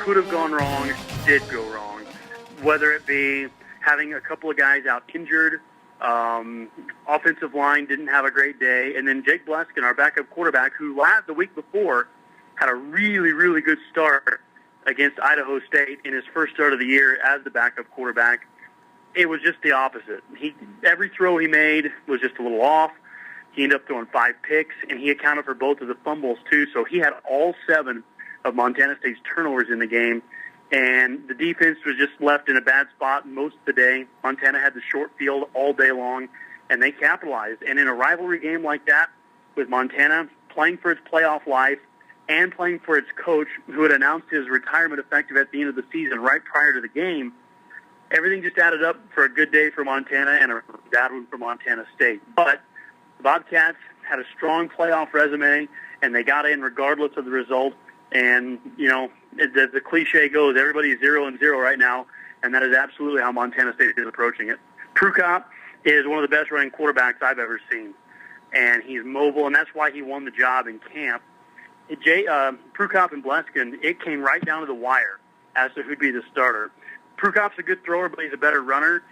could have gone wrong did go wrong, whether it be having a couple of guys out injured, offensive line didn't have a great day, and then Jake Bleskin, our backup quarterback, who the week before had a really, really good start against Idaho State in his first start of the year as the backup quarterback. It was just the opposite. Every throw he made was just a little off. He ended up throwing 5 picks, and he accounted for both of the fumbles, too. So he had all 7 of Montana State's turnovers in the game, and the defense was just left in a bad spot most of the day. Montana had the short field all day long, and they capitalized. And in a rivalry game like that, with Montana playing for its playoff life and playing for its coach, who had announced his retirement effective at the end of the season right prior to the game, everything just added up for a good day for Montana and a bad one for Montana State. But the Bobcats had a strong playoff resume, and they got in regardless of the result. And, you know, the cliche goes, everybody's 0-0 right now, and that is absolutely how Montana State is approaching it. Prukop is one of the best running quarterbacks I've ever seen, and he's mobile, and that's why he won the job in camp. Prukop and Bleskin, it came right down to the wire as to who'd be the starter. Prukop's a good thrower, but he's a better runner,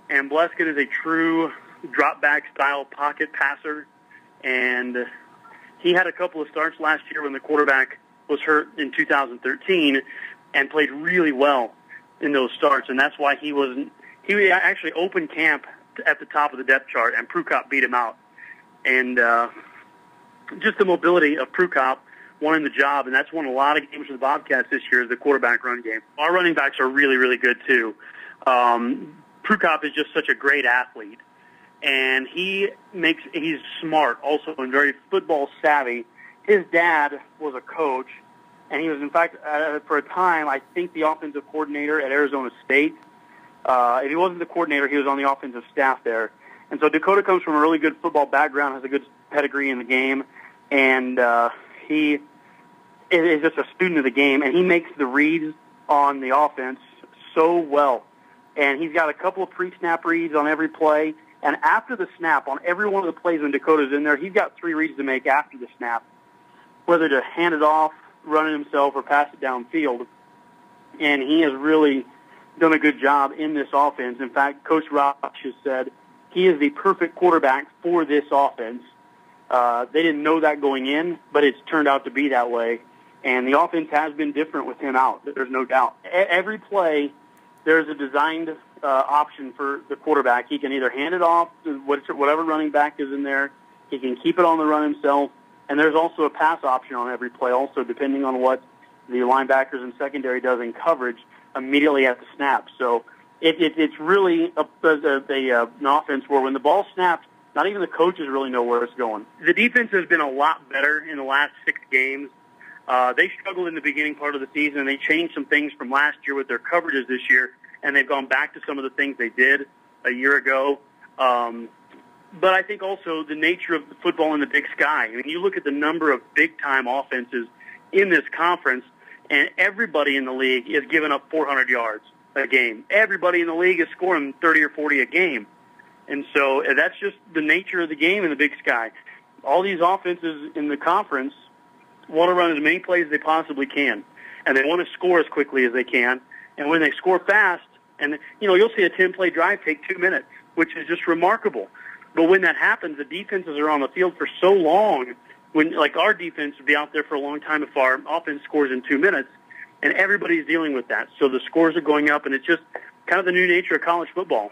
and Bleskin is a true drop-back style pocket passer, and he had a couple of starts last year when the quarterback was hurt in 2013 and played really well in those starts, and that's why he actually opened camp at the top of the depth chart, and Prukop beat him out. And just the mobility of Prukop won the job, and that's won a lot of games for the Bobcats this year, is the quarterback run game. Our running backs are really, really good, too. Prukop is just such a great athlete, and he's smart also and very football savvy. His dad was a coach, and he was, in fact, for a time, I think the offensive coordinator at Arizona State. If he wasn't the coordinator, he was on the offensive staff there. And so Dakota comes from a really good football background, has a good pedigree in the game, and he is just a student of the game, and he makes the reads on the offense so well. And he's got a couple of pre-snap reads on every play, and after the snap, on every one of the plays when Dakota's in there, he's got 3 reads to make after the snap, whether to hand it off, run it himself, or pass it downfield. And he has really done a good job in this offense. In fact, Coach Roach has said he is the perfect quarterback for this offense. They didn't know that going in, but it's turned out to be that way. And the offense has been different with him out. There's no doubt. Every play, there's a designed option for the quarterback. He can either hand it off to whatever running back is in there. He can keep it on the run himself. And there's also a pass option on every play also, depending on what the linebackers and secondary does in coverage immediately at the snap. So it's really an offense where when the ball snaps, not even the coaches really know where it's going. The defense has been a lot better in the last 6 games. They struggled in the beginning part of the season, and they changed some things from last year with their coverages this year, and they've gone back to some of the things they did a year ago. But I think also the nature of the football in the Big Sky. I mean, you look at the number of big-time offenses in this conference, and everybody in the league is giving up 400 yards a game. Everybody in the league is scoring 30 or 40 a game. And so that's just the nature of the game in the Big Sky. All these offenses in the conference want to run as many plays as they possibly can, and they want to score as quickly as they can. And when they score fast, and you'll see a 10-play drive take 2 minutes, which is just remarkable. But when that happens, the defenses are on the field for so long. When, like, our defense would be out there for a long time if our offense scores in 2 minutes, and everybody's dealing with that. So the scores are going up, and it's just kind of the new nature of college football.